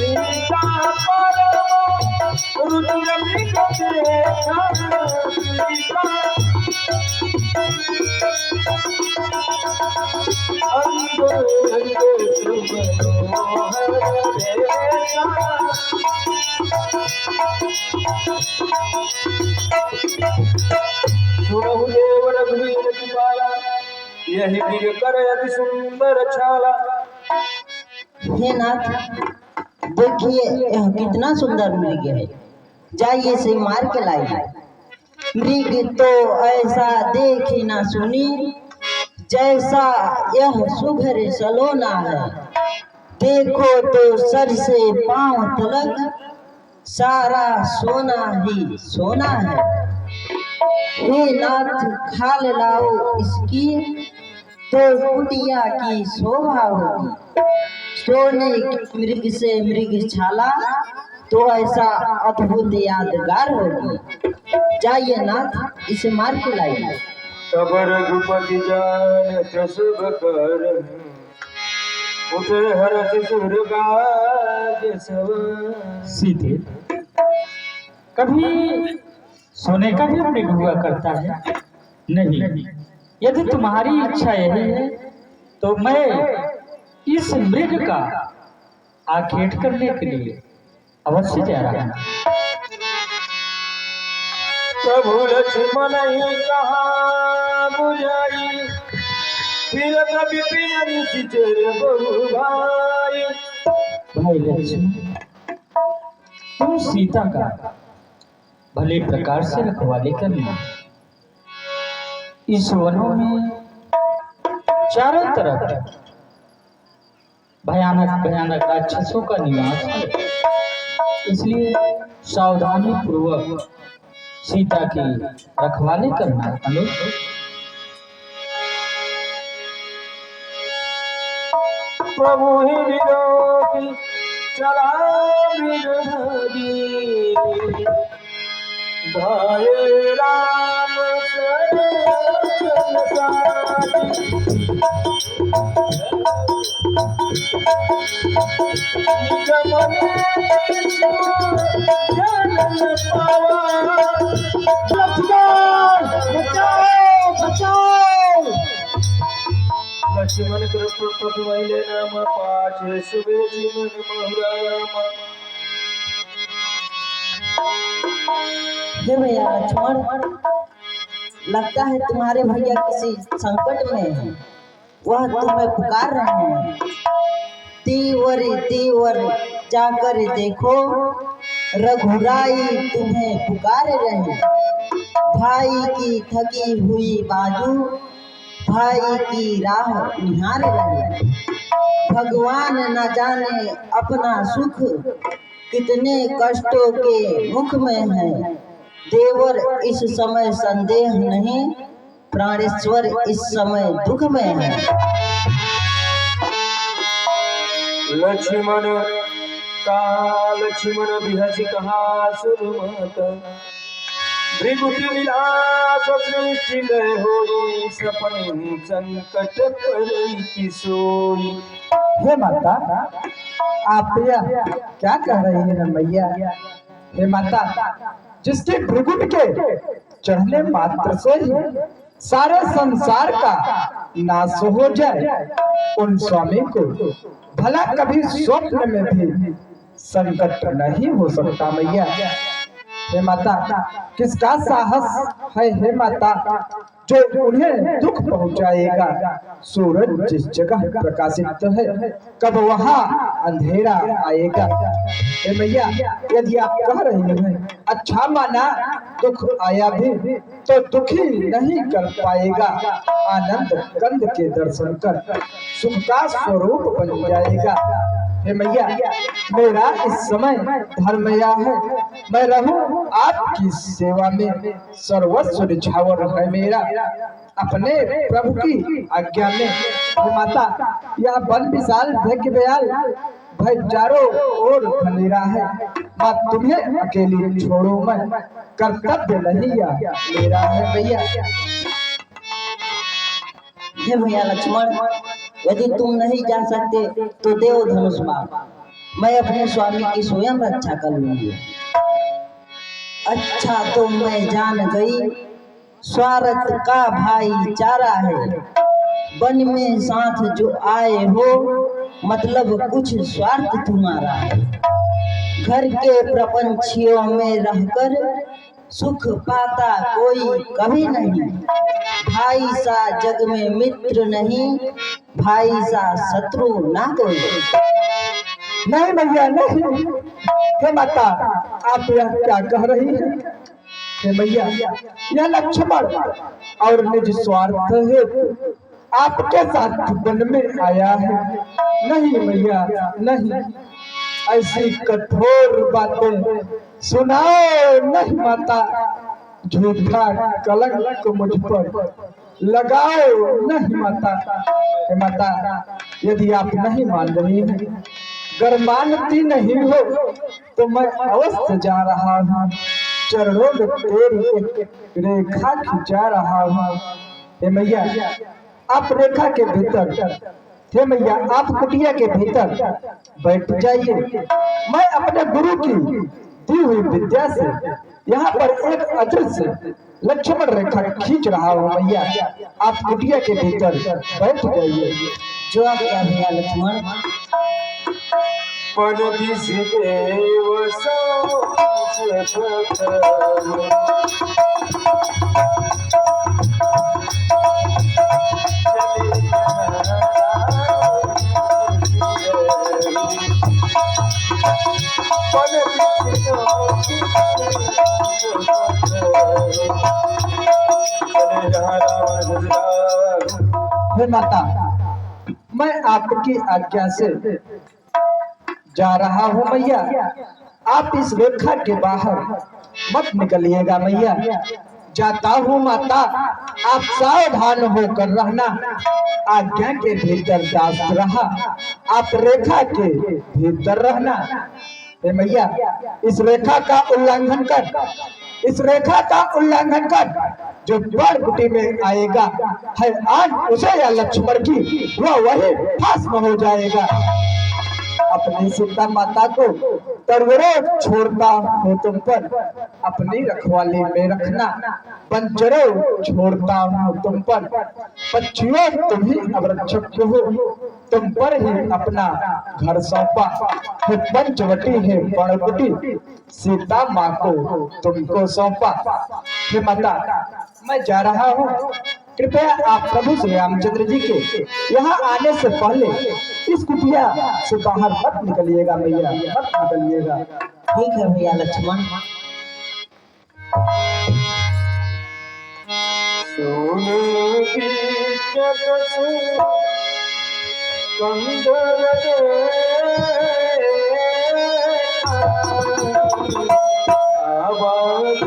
सीता परम रुद्र मृग देखा सीता सुनहु देव रघुवीर कृपाला यही मृग कर अति सुंदर छाला। हे नाथ, देखिए यह कितना सुंदर मृग है, जाइए से मार के लाइए। मृग तो ऐसा देखी ना सुनी, जैसा यह सुघर सलोना है। देखो तो सर से पांव तलक सारा सोना ही सोना है। हे नाथ, खाल लाओ इसकी तो कुटिया की शोभा होगी। सोने की मृग से मृग छाला तो ऐसा अद्भुत यादगार होगी। जाइए नाथ, इसे मार के लाइए। तब रघुपति जान शुभ कर उठे हर्ष सुर गाज सब। सीधे कभी सोने का भी मृग हुआ करता है? नहीं, यदि तुम्हारी इच्छा यही है तो मैं इस मृग का आखेट करने के लिए अवश्य जा रहा हूँ। प्रभु लक्ष्मण ही कहा बुझाई फिर कभी पिन सिचर बहु भाई। भाई लक्ष्मण, तुम सीता का भले प्रकार से रखवाली करना। इस वनों में चारों तरफ भयानक भयानक राक्षसों का निवास है, इसलिए सावधानी पूर्वक सीता की रखवाली करना अनुरोध। प्रभु ही विरोधी चला विरोधी धाये राम लक्ष्मण कृपा वैले नाम पाछे सुबे जीवन महुरामा। हे भैया लक्ष्मण, लगता है तुम्हारे भैया किसी संकट में है, वह तुम्हें पुकार रहे हैं। तीवर तीवर जाकर देखो, रघुराई तुम्हें पुकार रहे। भाई की थकी हुई बाजू भाई की राह निहार रहे। भगवान न जाने अपना सुख कितने कष्टों के मुख में है। देवर इस समय संदेह नहीं, प्राणेश्वर इस समय दुख में है। लक्ष्मण का लक्ष्मण बिहस कहा सुरमत भृगुति विलास सृष्टि में होई सपन संकट पर किशोरी। हे माता, आप यह क्या कह रही हैं मैया? हे माता, जिसके भृगुट के चढ़ने मात्र से ही सारे संसार का नाश हो जाए, उन स्वामी को भला कभी स्वप्न में भी संकट नहीं हो सकता मैया। हे माता, किसका साहस है हे माता जो उन्हें दुख पहुंचाएगा? सूरज जिस जगह प्रकाशित है, कब वहां अंधेरा आएगा। हे मैया, यदि आप कह रही हैं अच्छा माना, दुख आया भी तो दुखी नहीं कर पाएगा। आनंद कंद के दर्शन कर सुख का स्वरूप बन जाएगा। हे मैया, मेरा इस समय धर्म यह है, मैं रहूं आपकी सेवा में। सर्वस्व निछावर है मेरा अपने प्रभु की आज्ञा में। हे माता, यह वन विशाल भग्य बयाल भाई चारों ओर खलेरा है। माँ तुम्हें अकेली छोड़ो मैं, कर्तव्य नहीं या मेरा है भैया। हे भैया लक्ष्मण, यदि तुम नहीं जा सकते तो देव धनुष बाण। मैं अपने स्वामी की स्वयं रक्षा कर लूंगी। अच्छा तो मैं जान गई स्वार्थ का भाईचारा है, वन में साथ जो आए हो मतलब कुछ स्वार्थ तुम्हारा है। घर के प्रपंचियों में रहकर सुख पाता कोई कभी नहीं, भाई सा जग में मित्र नहीं, भाई सा शत्रु ना कोई। नहीं मैया नहीं। हे माता, आप यह क्या कह रही हैं? हे मैया, यह लक्ष्मण और निज स्वार्थ है आपके साथ वन में आया है। नहीं मैया नहीं, ऐसी कठोर बातें सुनाओ नहीं माता। झूठा कलंक मुझ पर लगाओ नहीं माता। हे माता, यदि आप नहीं मान रही हैं, अगर मानती नहीं हो तो मैं अवश्य जा रहा हूँ, चरणों में तेरी एक रेखा खिंचा रहा हूँ। हे मैया, आप रेखा के भीतर, हे मैया आप कुटिया के भीतर बैठ जाइए। मैं अपने गुरु की दी हुई विद्या से यहाँ पर एक अदृश्य लक्ष्मण रेखा खींच रहा हूँ। मैया आप कुटिया के भीतर बैठ जाइए। जो आप क्या भैया लक्ष्मण। पद दिस देव हे माता, मैं आपकी आज्ञा से जा रहा हूँ मैया। आप इस रेखा के बाहर मत निकलिएगा मैया। जाता हूँ माता, आप सावधान होकर रहना। आज्ञा के भीतर दास रहा, आप रेखा के भीतर रहना। हे मैया, इस रेखा का उल्लंघन कर, इस रेखा का उल्लंघन कर, जो द्वार कुटी में आएगा है आज उसे या लक्ष्मण की वह वही भस्म हो जाएगा। अपनी सीता माता को तरवरों छोड़ता हो तुम पर, अपनी रखवाली में रखना। पंजरों छोड़ता हूँ तुम पर, पक्षियों तुम ही अब रक्षक हो, तुम पर ही अपना घर सौंपा है। पंचवटी है पर्णकुटी, सीता माँ को तुमको सौंपा। हे माता, मैं जा रहा हूँ, कृपया आप प्रभु श्री रामचंद्र जी के यहाँ आने से पहले इस कुटिया से बाहर मत निकलिएगा मैया, मत निकलिएगा। ठीक है भैया लक्ष्मण। सोन की चकस कंदर आवाज